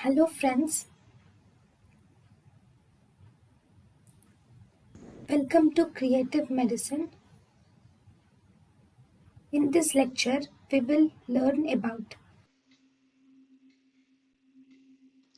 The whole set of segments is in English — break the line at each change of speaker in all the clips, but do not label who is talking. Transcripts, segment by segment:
Hello, friends. Welcome to Creative Medicine. In this lecture, we will learn about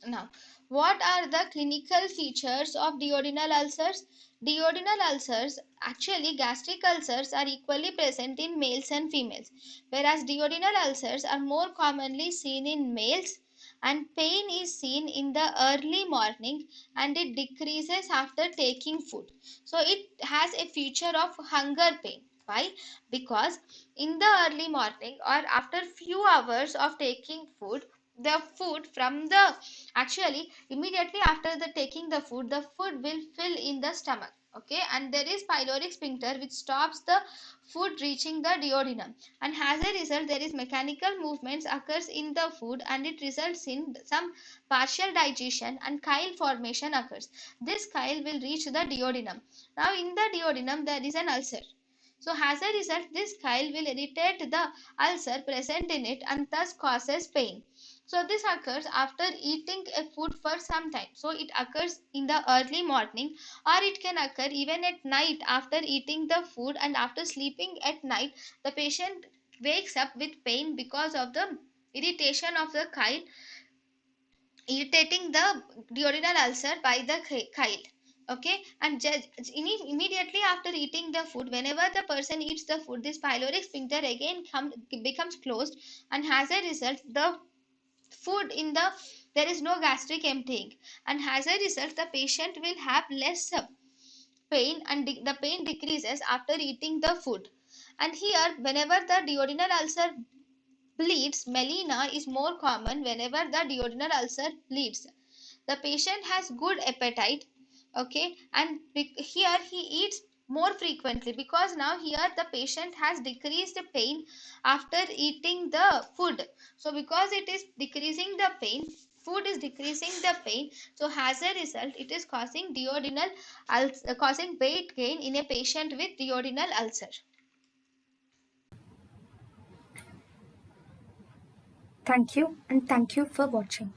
Now, what are the clinical features of duodenal ulcers? Duodenal ulcers, actually gastric ulcers, are equally present in males and females, whereas duodenal ulcers are more commonly seen in males, and pain is seen in the early morning and it decreases after taking food. So it has a feature of hunger pain. Why? Because in the early morning or after few hours of taking food, the food from the actually immediately after the taking the food will fill in the stomach, okay, and there is pyloric sphincter which stops the food reaching the duodenum, and as a result there is mechanical movements occurs in the food and it results in some partial digestion and chyle formation occurs. This chyle will reach the duodenum. Now in the duodenum there is an ulcer. So as a result, this chyle will irritate the ulcer present in it and thus causes pain. So this occurs after eating a food for some time. So it occurs in the early morning or it can occur even at night after eating the food, and after sleeping at night the patient wakes up with pain because of the irritation of the chyle, irritating the duodenal ulcer by the chyle. Okay, and immediately after eating the food, whenever the person eats the food, this pyloric sphincter again becomes closed, and as a result the food in the there is no gastric emptying, and as a result the patient will have less pain, and the pain decreases after eating the food. And here whenever the duodenal ulcer bleeds, melena is more common whenever the duodenal ulcer bleeds. The patient has good appetite, okay, and here he eats more frequently because now here the patient has decreased pain after eating the food. So because it is decreasing the pain, food is decreasing the pain, so as a result it is causing causing weight gain in a patient with duodenal ulcer.
thank you and thank you for watching.